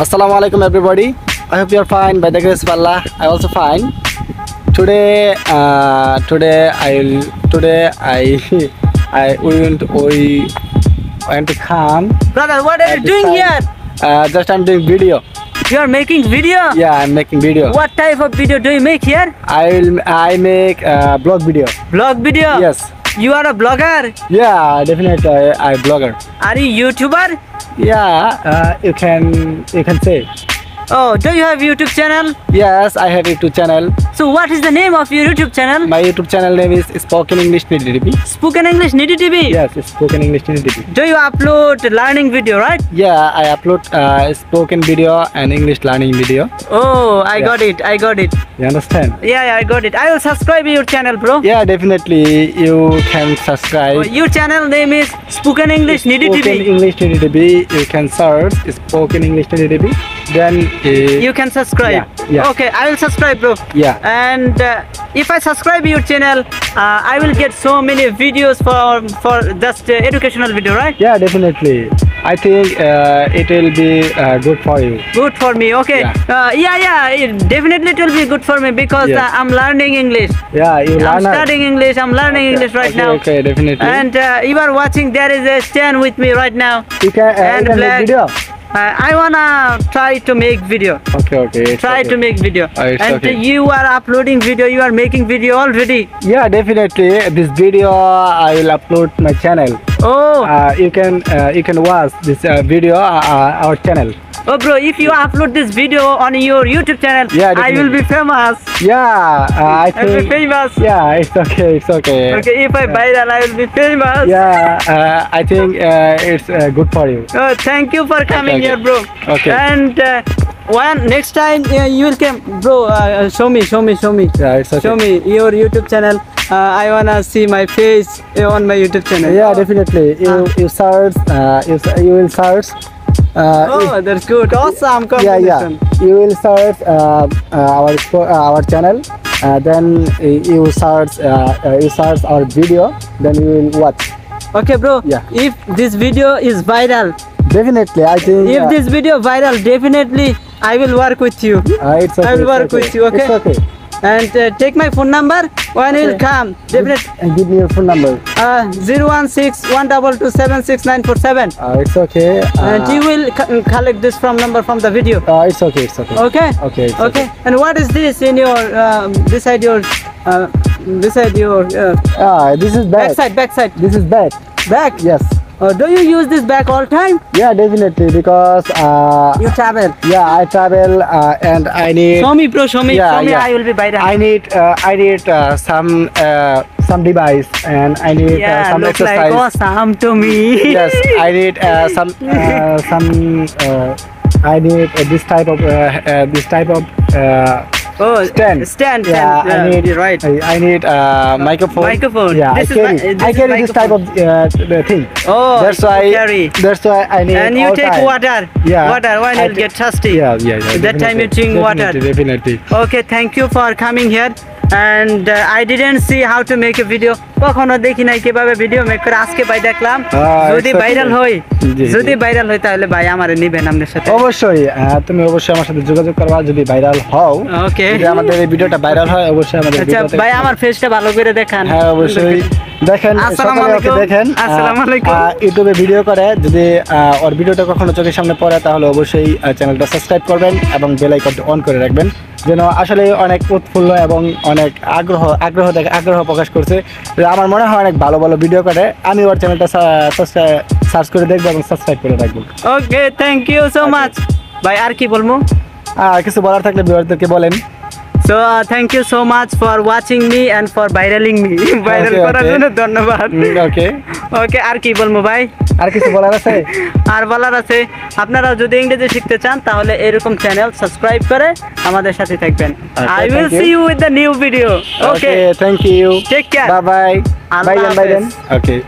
Assalamu alaikum everybody. I hope you are fine by the grace of Allah. I also fine. Today we want to come. Brother, what are you doing here? Just I'm doing video. You are making video? Yeah, I'm making video. What type of video do you make here? I make blog video. Blog video? Yes. You are a blogger? Yeah, definitely I blogger. Are you YouTuber? Yeah, you can say. Oh, do you have YouTube channel? Yes, I have YouTube channel. So what is the name of your YouTube channel? My YouTube channel name is Spoken English NDTV. Spoken English NDTV? Yes, it's Spoken English NDTV. Do you upload learning video, right? Yeah, I upload spoken video and English learning video. Oh, I got it. You understand? Yeah, I got it. I will subscribe your channel, bro. Yeah, definitely you can subscribe. Oh, your channel name is Spoken English NDTV. Spoken English NDTV. You can search Spoken English NDTV. Then you can subscribe. Yeah. Okay, I will subscribe, bro. Yeah. And if I subscribe your channel, I will get so many videos for just educational video, right? Yeah, definitely. I think it will be good for you. Good for me. Okay. Definitely it will be good for me because I'm learning English. Yeah, I'm studying English. I'm learning English right now. Okay, definitely. And you are watching. There is a stand with me right now. You can make video. I wanna try to make video. Okay. Try to make video. And you are uploading video. You are making video already. Yeah, definitely. This video I will upload my channel. Oh. You can watch this video our channel. Oh, bro, if you upload this video on your YouTube channel, I will be famous. Yeah, I will be famous. Yeah, it's okay. Okay, if I viral, I will be famous. Yeah, I think it's good for you. Oh, thank you for coming here, bro. Okay. And next time you will come, bro. Show me. Yeah, it's okay. Show me your YouTube channel. I wanna see my face on my YouTube channel. Yeah, definitely. You search. You will search. That's good. Awesome combination. Yeah. You will search our channel. Then you search our video. Then you will watch. Okay, bro. Yeah. If this video is viral, definitely, I think. If this video viral, definitely I will work with you. It's okay. I will work with you. Okay. It's okay. And take my phone number when you will come. Definitely. And give me your phone number. 016-122-76947. It's okay. And you will collect this number from the video. It's okay. Okay. Okay. And what is this in your beside your this is back. Backside. This is back. Back. Yes. Do you use this bag all time? Yeah, definitely, because you travel. Yeah, I travel and I need. Show me, bro. Show me. Yeah. I will be by that. I need some device, and I need some looks exercise. Like awesome to me. Yes, I need I need this type of stand. Yeah, I need. You're right. I need microphone. Yeah, I carry this type of thing. Oh, that's why I need. And you take water. Yeah. Water when you get thirsty. Yeah. That time you drink water. Definitely. Okay, thank you for coming here. And I didn't see how to make a video. কখনো দেখি নাই কিভাবে video make করে আজকে ভাই দেখলাম যদি viral হয় তাহলে ভাই আমারে নেবেন আপনার সাথে অবশ্যই তুমি অবশ্যই আমার সাথে যোগাযোগ করবা যদি ভাইরাল হও ওকে যদি আমাদের এই ভিডিওটা ভাইরাল হয় অবশ্যই আমাদের ভিডিওতে আচ্ছা ভাই আমার ফেসটা ভালো করে দেখান হ্যাঁ অবশ্যই দেখেন আসসালামু আলাইকুম ইউটিউবে ভিডিও করে যদি ওর ভিডিওটা কখনো চোখের সামনে পড়ে তাহলে অবশ্যই চ্যানেলটা সাবস্ক্রাইব করবেন এবং বেল আইকনটা অন করে রাখবেন যেন আসলে অনেক উৎফুল্ল এবং অনেক আগ্রহ প্রকাশ করছে আমার মনে হয় অনেক ভালো ভিডিও করে আমি ওর চ্যানেলটা সার্চ করে দেখবো এবং সাবস্ক্রাইব করে রাখবো okay thank you so much ভাই আর কি বলবো কিছু বলার থাকলে ভিউয়ারদেরকে বলেন So thank you so much for watching me and for viraling me. Viral করার জন্য ধন্যবাদ। Okay আর কি বলবো ভাই? আর কিছু বলার আছে? আর বলার আছে আপনারা যদি ইংরেজি শিখতে চান তাহলে এরকম চ্যানেল সাবস্ক্রাইব করে আমাদের সাথে থাকবেন। I will see you with the new video. Okay. Thank you. Take care. Bye bye. Bye then. Okay.